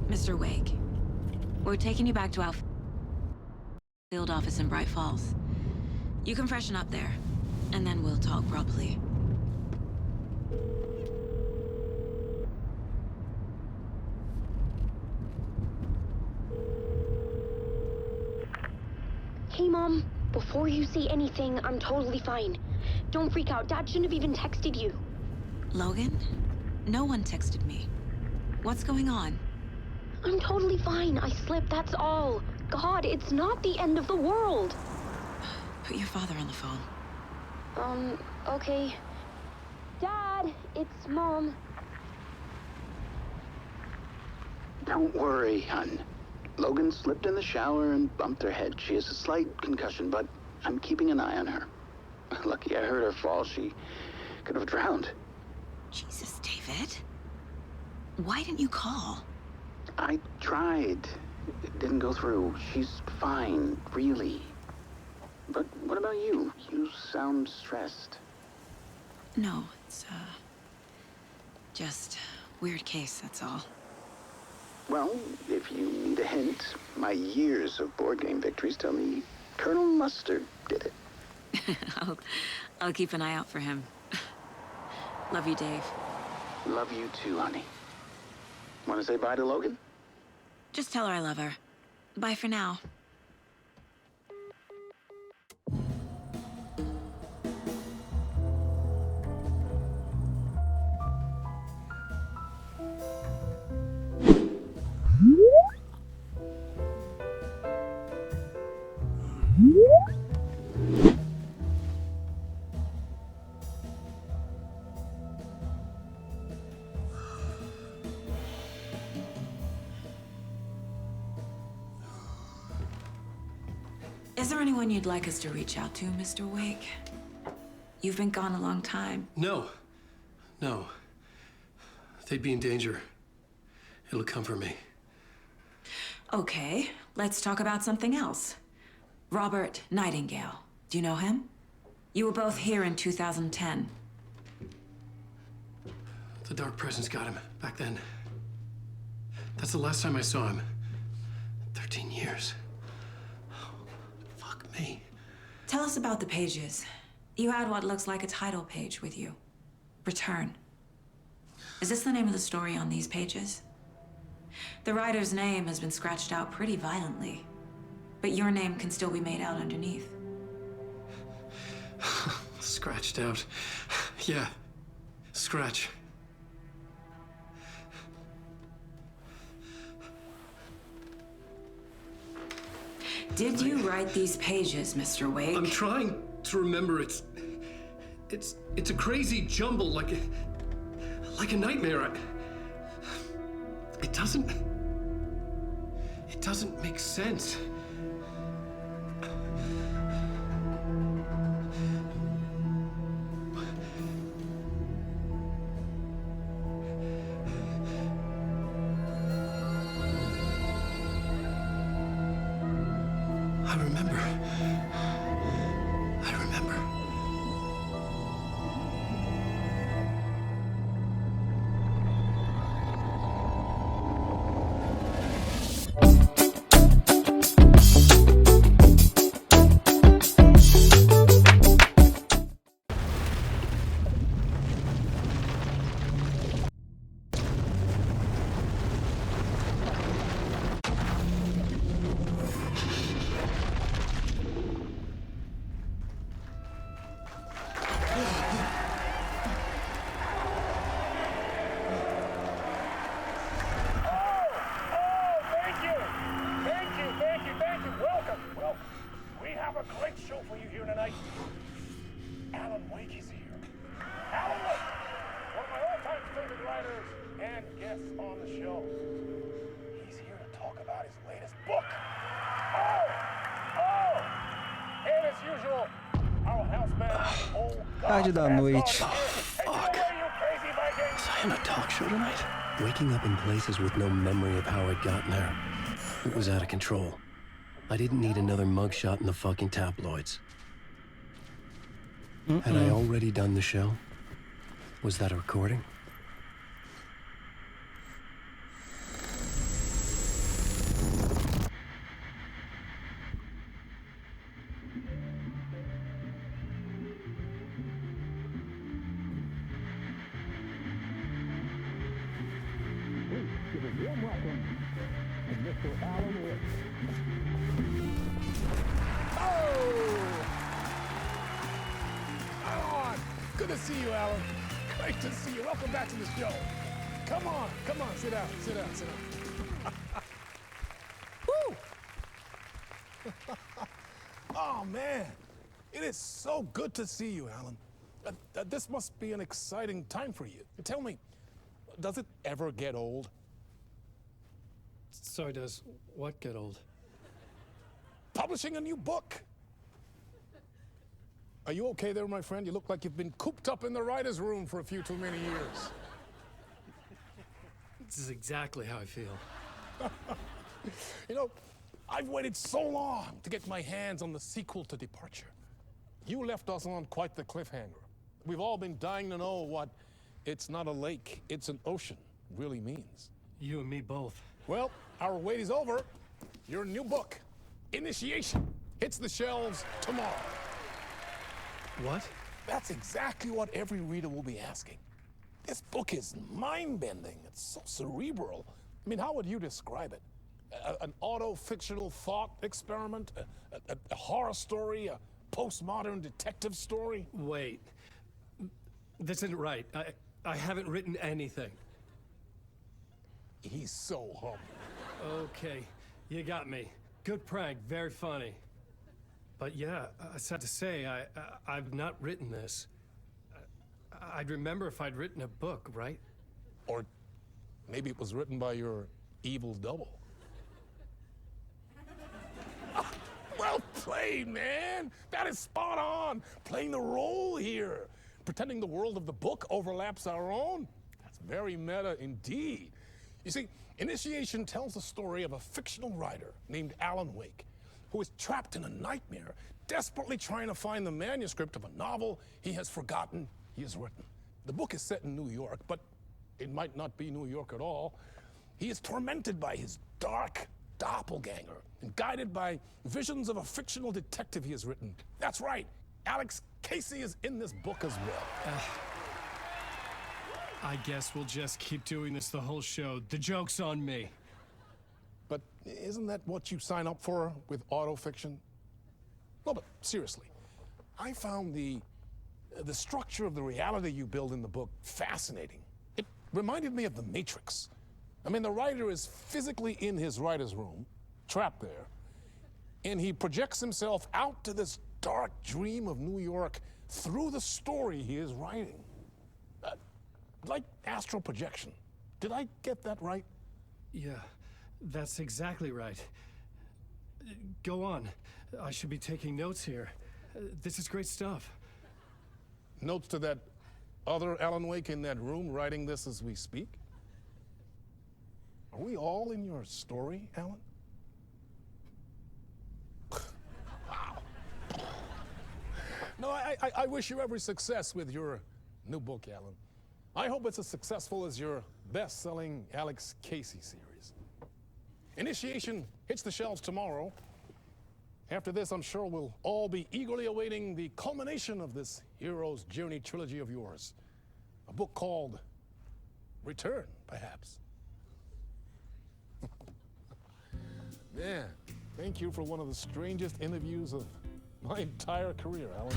Mr. Wake, we're taking you back to our field office in Bright Falls. You can freshen up there, and then we'll talk properly. Hey, Mom. Before you say anything, I'm totally fine. Don't freak out. Dad shouldn't have even texted you. Logan? No one texted me. What's going on? I'm totally fine. I slipped, that's all. God, it's not the end of the world. Put your father on the phone. Okay. Dad, it's Mom. Don't worry, hon. Logan slipped in the shower and bumped her head. She has a slight concussion, but I'm keeping an eye on her. Lucky I heard her fall. She could have drowned. Jesus, David. Why didn't you call? I tried. It didn't go through. She's fine, really. But what about you? You sound stressed. No, it's, just weird case, that's all. Well, if you need a hint, my years of board game victories tell me Colonel Mustard did it. I'll keep an eye out for him. Love you, Dave. Love you too, honey. Want to say bye to Logan? Just tell her I love her. Bye for now. Is there anyone you'd like us to reach out to, Mr. Wake? You've been gone a long time. No. They'd be in danger. It'll come for me. Okay, let's talk about something else. Robert Nightingale. Do you know him? You were both here in 2010. The Dark Presence got him back then. That's the last time I saw him. 13 years. Fuck me. Tell us about the pages. You had what looks like a title page with you. Return. Is this the name of the story on these pages? The writer's name has been scratched out pretty violently, but your name can still be made out underneath. Scratched out. Yeah. Scratch. Did you write these pages, Mr. Wake? I'm trying to remember. It's a crazy jumble, like a nightmare. It doesn't make sense. I remember. Tarde da noite. Fuck. Was I on a talk show tonight? Waking up in places with no memory of how I'd gotten there. It was out of control. I didn't need another mugshot in the fucking tabloids. Had I already done the show? Was that a recording? warm welcome to Mr. Alan Wake. Alan! Good to see you, Alan. Great to see you. Welcome back to the show. Come on, sit down. Woo! Oh, man. It is so good to see you, Alan. This must be an exciting time for you. Tell me, does it ever get old? So does what get old? Publishing a new book. Are you okay there, my friend? You look like you've been cooped up in the writer's room for a few too many years. This is exactly how I feel. You know, I've waited so long to get my hands on the sequel to Departure. You left us on quite the cliffhanger. We've all been dying to know what "it's not a lake, it's an ocean" really means. You and me both. Well, our wait is over. Your new book, Initiation, hits the shelves tomorrow. What? That's exactly what every reader will be asking. This book is mind-bending. It's so cerebral. I mean, how would you describe it? An auto-fictional thought experiment? A horror story? A postmodern detective story? Wait. This isn't right. I haven't written anything. He's so humble. Okay, you got me. Good prank, very funny. But yeah, sad to say, I've not written this. I'd remember if I'd written a book, right? Or maybe it was written by your evil double. Well played, man. That is spot on. Playing the role here. Pretending the world of the book overlaps our own. That's very meta indeed. You see, Initiation tells the story of a fictional writer named Alan Wake, who is trapped in a nightmare, desperately trying to find the manuscript of a novel he has forgotten he has written. The book is set in New York, but it might not be New York at all. He is tormented by his dark doppelganger and guided by visions of a fictional detective he has written. That's right, Alex Casey is in this book as well. I guess we'll just keep doing this the whole show. The joke's on me. But isn't that what you sign up for with autofiction? No, but seriously, I found the structure of the reality you build in the book fascinating. It reminded me of The Matrix. I mean, the writer is physically in his writer's room, trapped there, and he projects himself out to this dark dream of New York through the story he is writing. Like astral projection. Did I get that right? Yeah, that's exactly right. Go on. I should be taking notes here. This is great stuff. Notes to that other Alan Wake in that room writing this as we speak? Are we all in your story, Alan? Wow. No, I wish you every success with your new book, Alan. I hope it's as successful as your best-selling Alex Casey series. Initiation hits the shelves tomorrow. After this, I'm sure we'll all be eagerly awaiting the culmination of this hero's journey trilogy of yours. A book called Return, perhaps. Man, thank you for one of the strangest interviews of my entire career, Alan.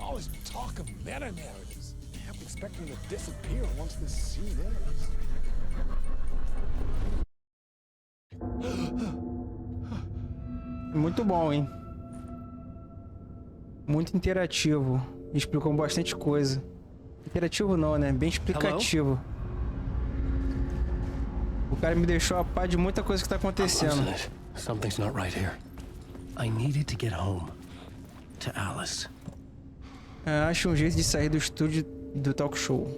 All this talk of meta-narratives. I'm expecting to disappear once this scene ends. Muito bom, hein? Muito interativo. Explicou bastante coisa. Interativo não, né? Bem explicativo. O cara me deixou a par de muita coisa que tá acontecendo. Something's not right here. I needed to get home to Alice. Acho um jeito de sair do estúdio do talk show.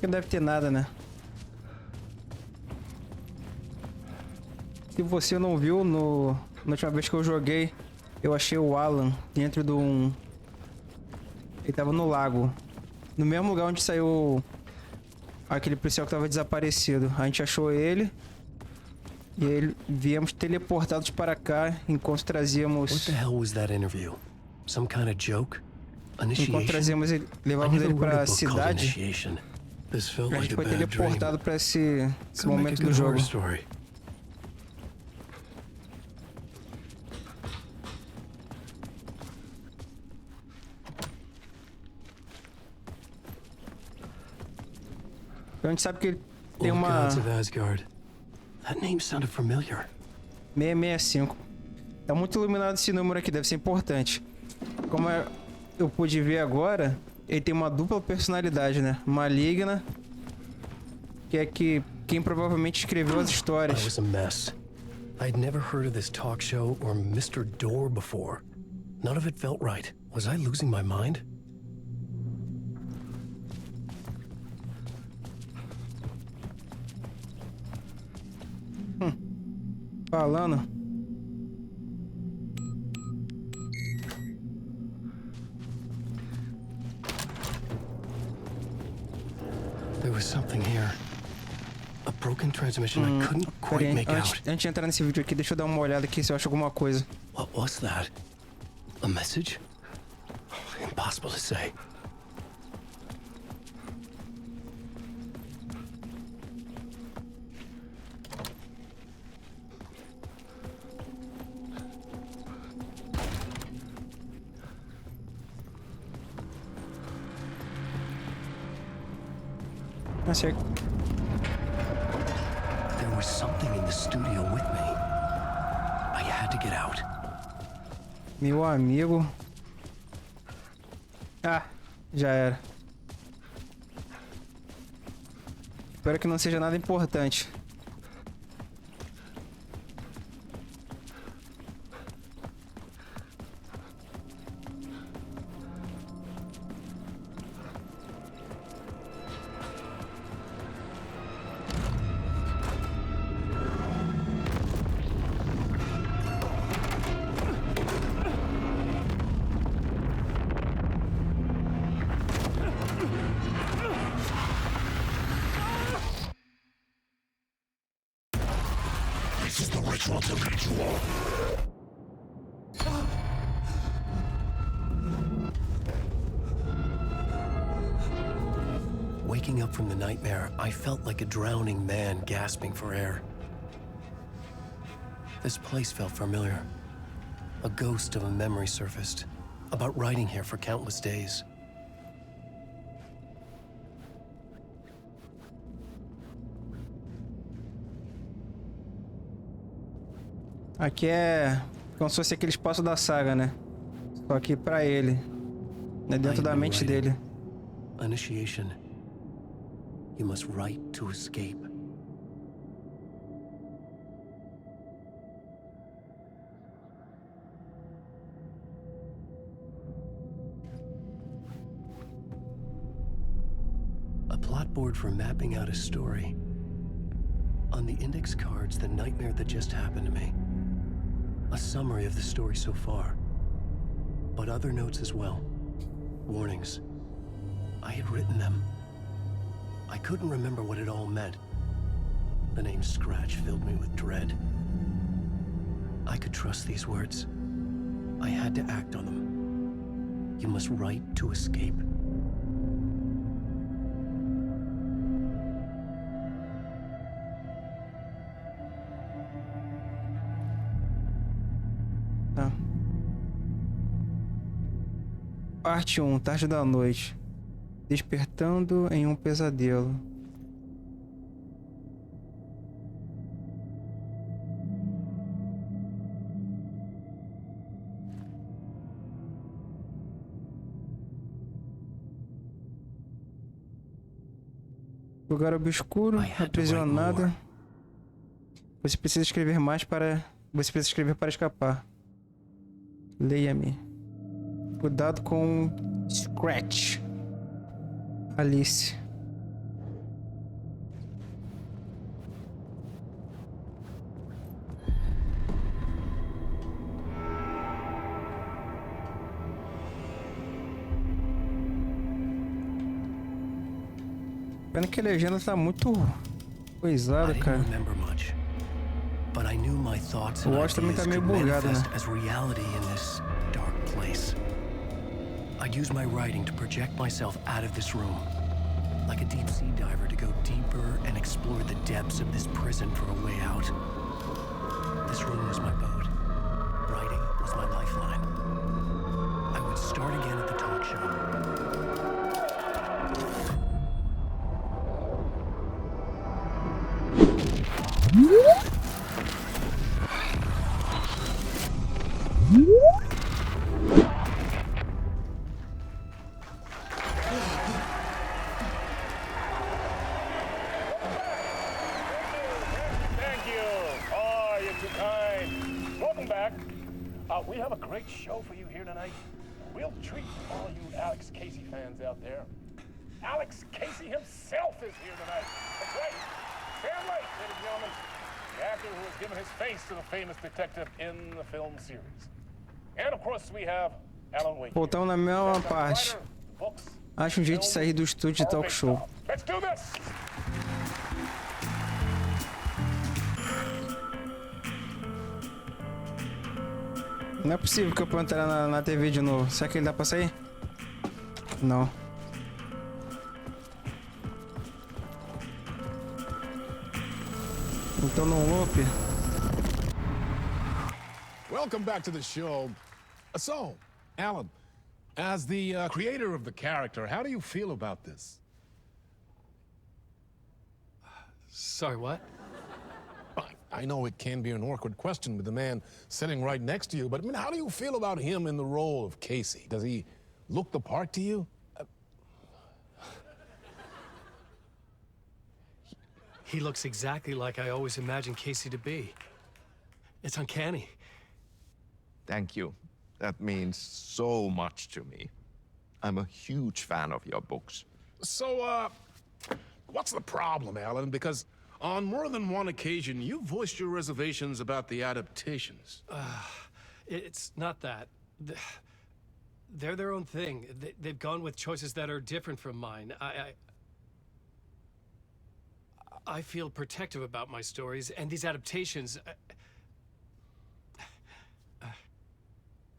Não deve ter nada, né? Se você não viu, na última vez que eu joguei, eu achei o Alan dentro de um... Ele tava no lago. No mesmo lugar onde saiu aquele policial que tava desaparecido. A gente achou ele. E aí viemos teleportados para cá enquanto trazíamos... What the hell was that interview? Some kind of joke? Enquanto trazíamos ele, levávamos ele para a cidade. This felt A like gente a foi bad dream. teleportado pra esse Could make a momento do good horror jogo. story. Então a gente sabe que tem Old uma gods of Asgard. That name sounded familiar. 665. Tá muito iluminado esse número aqui, deve ser importante. Como eu pude ver agora, ele tem uma dupla personalidade, né? Maligna, que é quem provavelmente escreveu as I histórias. was a mess. I'd never heard of this talk show or Mr. Door before. None of it felt right. Was I losing my mind? Falando. There was something here. A broken transmission I couldn't Pera quite aí, make out. antes de entrar nesse vídeo aqui, deixa eu dar uma olhada aqui se eu acho alguma coisa. What was that? A message? Impossible to say. Acerto. There was something in the studio with me. I had to get out. Meu amigo. Ah, já era. Espero que não seja nada importante. Waking up from the nightmare, I felt like a drowning man gasping for air. This place felt familiar. A ghost of a memory surfaced, about writing here for countless days. Aqui é como se fosse aquele espaço da saga, né? Só que pra ele. É dentro da mente dele. Initiation. You must write to escape. A plot board for mapping out a story. On the index cards, the nightmare that just happened to me. A summary of the story so far. But other notes as well. Warnings. I had written them. I couldn't remember what it all meant. The name Scratch filled me with dread. I could trust these words. I had to act on them. You must write to escape. Tá. Parte 1, tarde da noite. Despertando em um pesadelo. Lugar obscuro, aprisionado. Você precisa escrever mais para... Você precisa escrever para escapar. Leia-me. Cuidado com Scratch. Alice. Pena que a legenda tá muito coisada, cara. O áudio também tá meio bugado, né? I'd use my writing to project myself out of this room. like a deep sea diver to go deeper and explore the depths of this prison for a way out. This room was my boat. Writing was my lifeline. I would start again at the talk show. We have a great show for you here tonight. We'll treat all you Alex Casey fans out there. Alex Casey himself is here tonight. That's right. Sam Lake, ladies and gentlemen, the actor who has given his face to the famous detective in the film series. And of course we have Alan Wake. Voltamos na mesma parte. Acho jeito de sair do estúdio de talk show. Let's do this. Não é possível que eu possa entrar na TV de novo. Será que ele dá pra sair? Não. Então no loop. Welcome back to the show. So, Alan, as the creator of the character, how do you feel about this? Sorry, what? I know it can be an awkward question with the man sitting right next to you, but I mean, how do you feel about him in the role of Casey? Does he look the part to you? He looks exactly like I always imagined Casey to be. It's uncanny. Thank you. That means so much to me. I'm a huge fan of your books. So, what's the problem, Alan? Because on more than one occasion, you voiced your reservations about the adaptations. It's not that. They're their own thing. They've gone with choices that are different from mine. I feel protective about my stories, and these adaptations...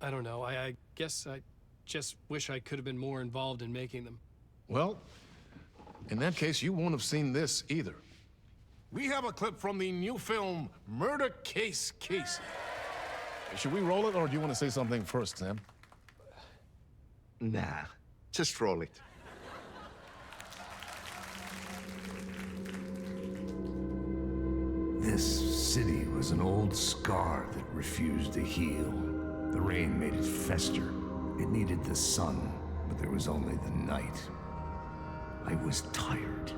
I don't know. I guess I just wish I could have been more involved in making them. Well, in that case, you won't have seen this either. We have a clip from the new film, Murder Case Casey. Should we roll it, or do you want to say something first, Sam? Nah, just roll it. This city was an old scar that refused to heal. The rain made it fester. It needed the sun, but there was only the night. I was tired.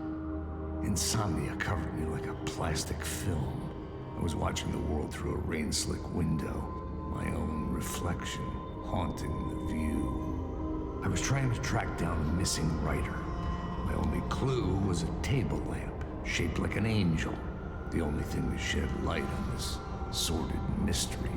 Insomnia covered me like a plastic film. I was watching the world through a rain-slick window, my own reflection haunting the view. I was trying to track down a missing writer. My only clue was a table lamp, shaped like an angel, the only thing that shed light on this sordid mystery.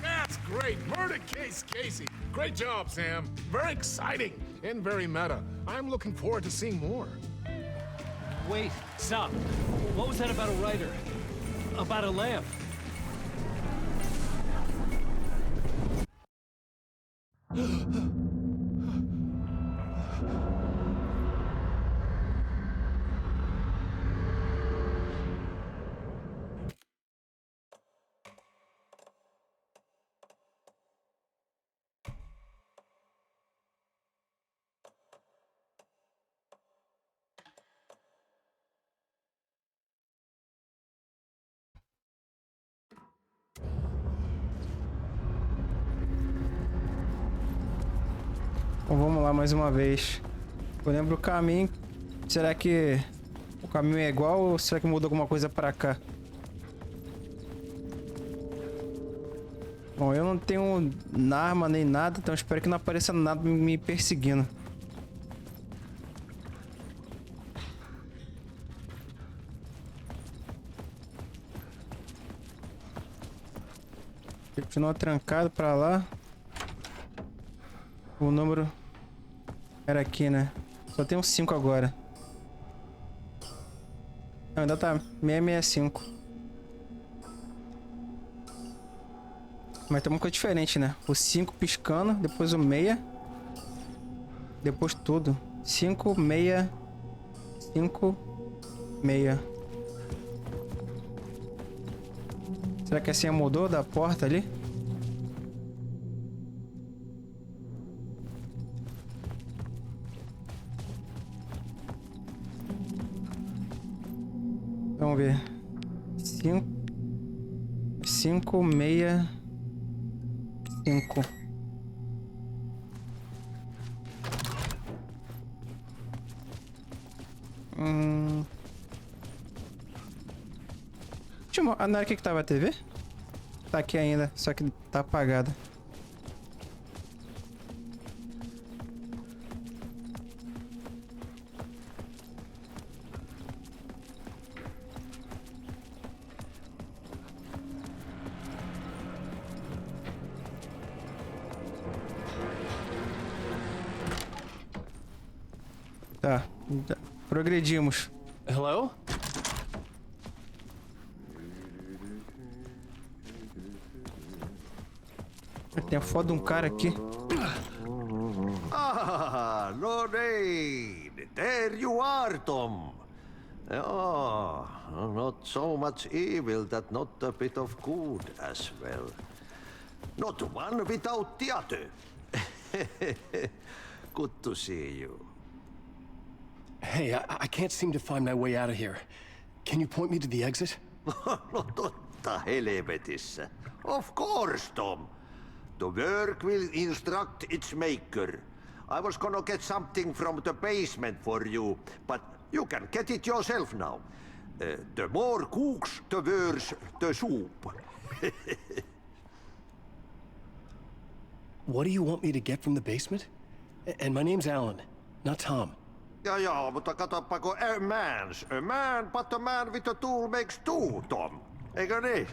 That's great! Murder Case Casey! Great job, Sam. Very exciting and very meta. I'm looking forward to seeing more. Wait, stop. What was that about a writer? About a lamp? Então vamos lá mais uma vez. Eu lembro o caminho. Será que o caminho é igual ou será que mudou alguma coisa pra cá? Bom, eu não tenho arma nem nada, então espero que não apareça nada me perseguindo. Continua trancado pra lá. O número era aqui, né? Só tem um 5 agora. Não, ainda tá 665. Mas tem uma coisa diferente, né? O 5 piscando, depois o 6. Depois tudo. 5, 6. 5, 6. Será que a senha mudou da porta ali? Vamos ver. 5, 5, 6, 5. Não era aqui que tava a TV? Tá aqui ainda, só que tá apagada. Tá, progredimos. Hello? Tem a foto de um cara aqui. Ah, no need. There you are, Tom. Oh, not so much evil that not a bit of good as well. Not one without the other. Good to see you. Hey, I can't seem to find my way out of here. Can you point me to the exit? No totta helvetissä. Of course, Tom. The work will instruct its maker. I was gonna get something from the basement for you, but you can get it yourself now. The more cooks, the worse the soup. What do you want me to get from the basement? And my name's Alan, not Tom. Ja, mutta katoppa kun a man, but a man with a tool makes two, Tom. Eikö niin?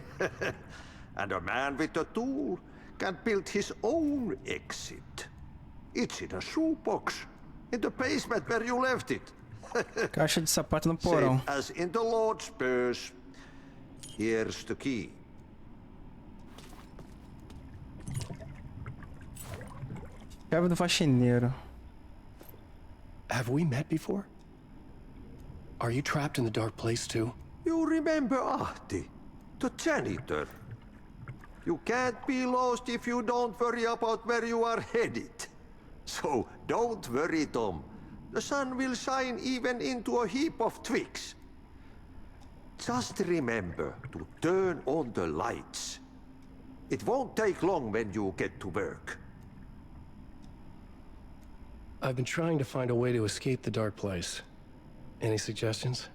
And a man with a tool can build his own exit. It's in a shoebox, in the basement where you left it. Caixa de sapato no porão. Same as in the Lord's purse. Here's the key. Chave do faxineiro. Have we met before? Are you trapped in the dark place too? You remember Ahti, the janitor. You can't be lost if you don't worry about where you are headed. So don't worry, Tom. The sun will shine even into a heap of twigs. Just remember to turn on the lights. It won't take long when you get to work. I've been trying to find a way to escape the dark place. Any suggestions?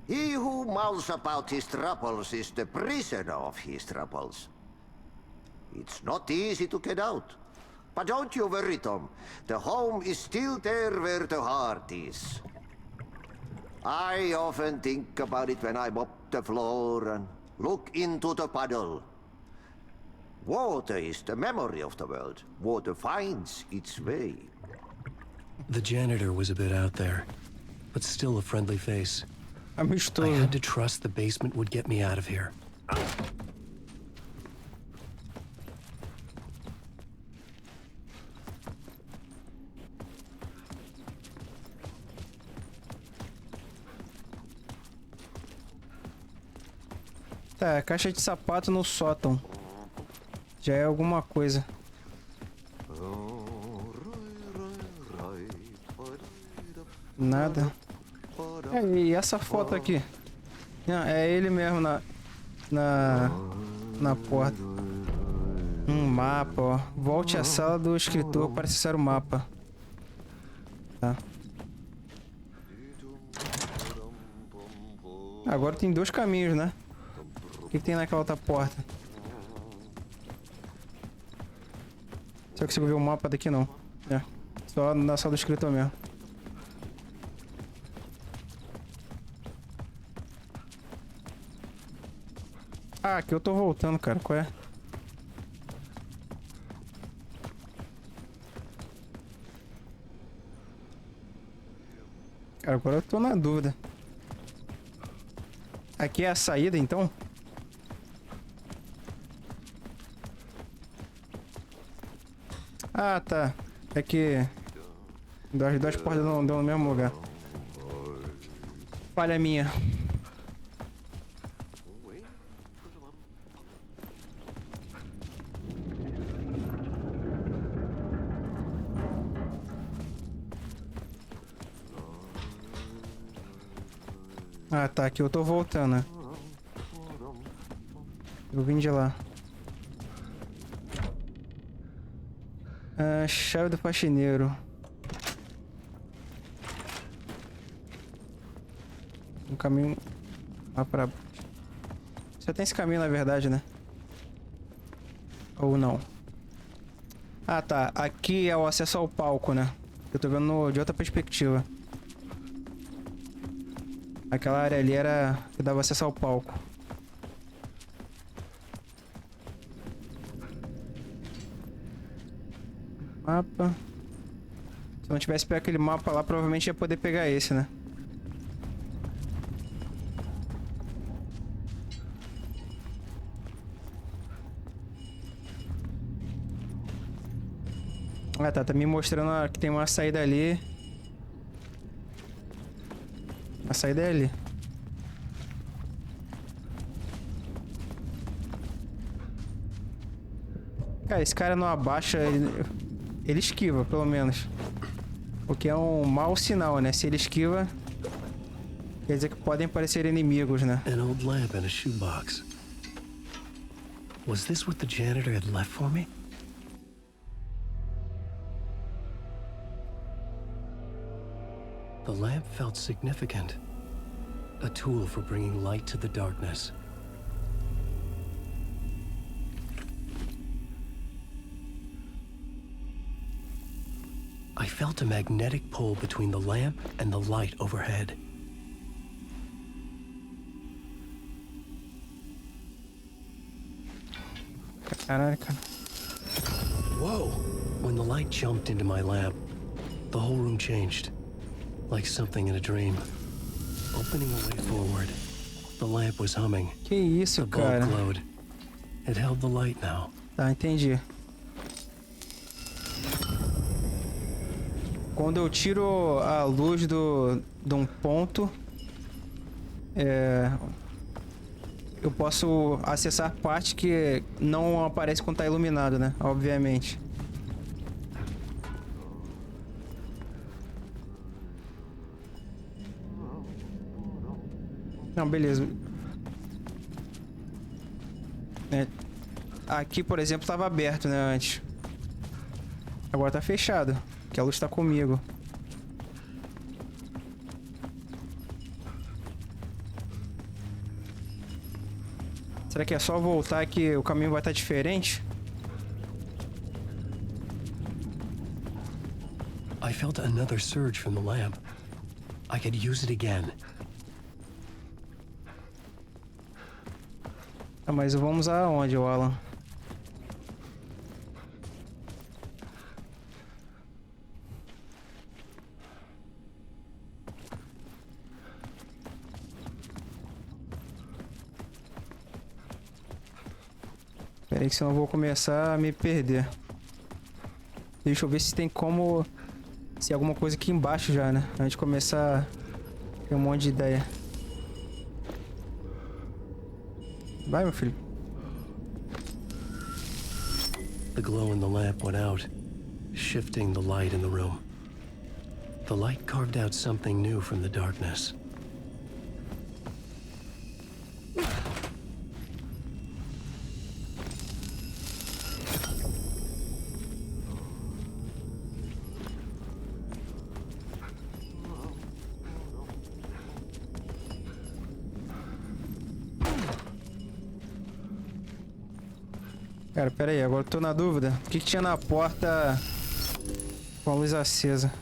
He who mouths about his troubles is the prisoner of his troubles. It's not easy to get out. But don't you worry, Tom. The home is still there where the heart is. I often think about it when I mop the floor and look into the puddle. Water is the memory of the world. Water finds its way. The janitor was a bit out there, but still a friendly face. I had to trust the basement would get me out of here. Tá, caixa de sapato no sótão. Já é alguma coisa. Nada. E essa foto aqui? Não, é ele mesmo na porta. Um mapa, ó. Volte à sala do escritor para acessar o mapa. Tá. Agora tem dois caminhos, né? O que tem naquela outra porta? Só consigo ver o mapa daqui não. É. Só na sala do escritor mesmo. Ah, aqui eu tô voltando, cara. Qual é? Cara, agora eu tô na dúvida. Aqui é a saída, então? Ah, tá. É que as duas portas não dão no mesmo lugar. Falha minha. Ah, tá. Aqui eu tô voltando, né? Eu vim de lá. Ah, chave do faxineiro. Um caminho lá pra... Só tem esse caminho, na verdade, né? Ou não? Ah, tá. Aqui é o acesso ao palco, né? Eu tô vendo de outra perspectiva. Aquela área ali era que dava acesso ao palco. Mapa. Se não tivesse pego aquele mapa lá, provavelmente ia poder pegar esse, né? Ah, tá me mostrando que tem uma saída ali. A saída é ali. Cara, esse cara não abaixa, ele esquiva, pelo menos. O que é um mau sinal, né? Se ele esquiva, quer dizer que podem aparecer inimigos, né? An old lamp and a shoebox. Was this what the janitor had left for me? The lamp felt significant. A tool for bringing light to the darkness. I felt a magnetic pull between the lamp and the light overhead. Caraca. Whoa! When the light jumped into my lamp, the whole room changed. Like something in a dream. Opening a way forward, the lamp was humming. Que isso, the bulb cara? glowed. It held the light now. Tá, entendi. Quando eu tiro a luz de um ponto, eu posso acessar parte que não aparece quando tá iluminado, né? Obviamente. Não, beleza. Aqui, por exemplo, estava aberto, né, antes. Agora tá fechado, que a luz tá comigo. Será que é só voltar que o caminho vai estar diferente? I felt another surge from the lamp. I could use it again. Ah, mas vamos aonde, Alan? Pera aí que senão eu vou começar a me perder. Deixa eu ver se tem como... Se alguma coisa aqui embaixo já, né? Antes de começar a ter um monte de ideia. Vai, meu filho. The glow in the lamp went out, shifting the light in the room. The light carved out something new from the darkness. Cara, pera aí, agora eu tô na dúvida. O que tinha na porta com a luz acesa?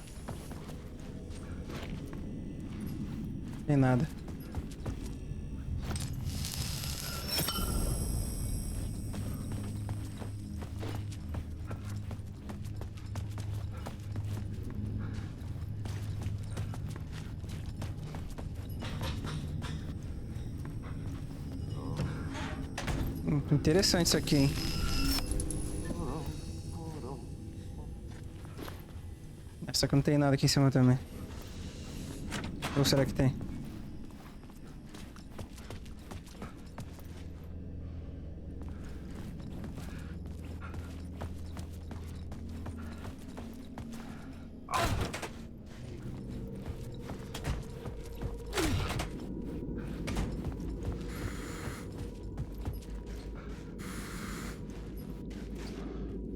Tem nada. Interessante isso aqui, hein? Só que não tem nada aqui em cima também. Ou será que tem?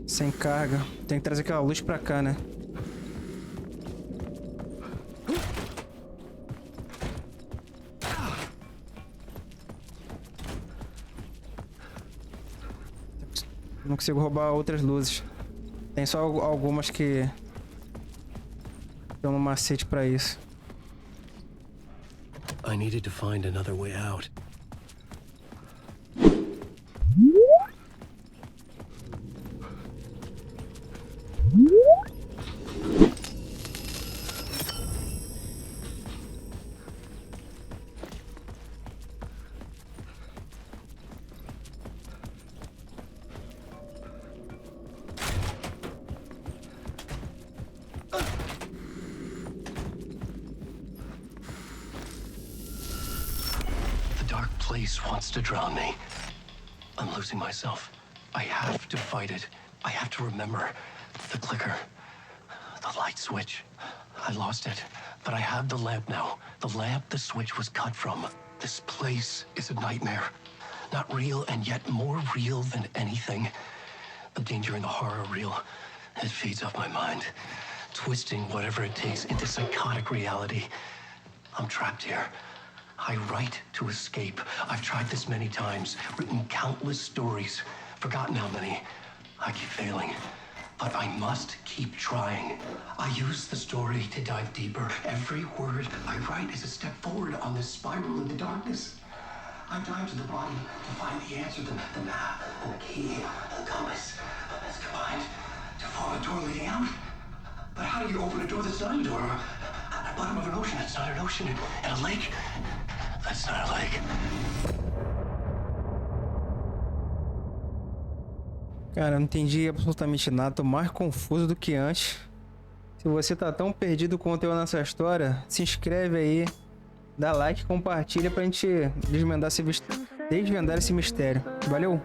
Sem carga. Tem que trazer aquela luz pra cá, né? Não consigo roubar outras luzes. Tem só algumas que dão um macete pra isso. I needed to find another way out. Place wants to drown me. I'm losing myself. I have to fight it. I have to remember the clicker, the light switch. I lost it, but I have the lamp now. The lamp the switch was cut from. This place is a nightmare. Not real, and yet more real than anything. The danger and the horror real. It feeds off my mind, twisting whatever it takes into psychotic reality. I'm trapped here. I write to escape. I've tried this many times, written countless stories, forgotten how many. I keep failing, but I must keep trying. I use the story to dive deeper. Every word I write is a step forward on this spiral into darkness. I dive to the bottom to find the answer, the map, and the key, and the compass. It's combined to form a door leading out. But how do you open a door that's not a door? At the bottom of an ocean, that's not an ocean. And a lake, that's not a lake. Cara, eu não entendi absolutamente nada. Tô mais confuso do que antes. Se você tá tão perdido quanto eu nessa história, se inscreve aí, dá like, compartilha pra gente desvendar esse mistério. Valeu!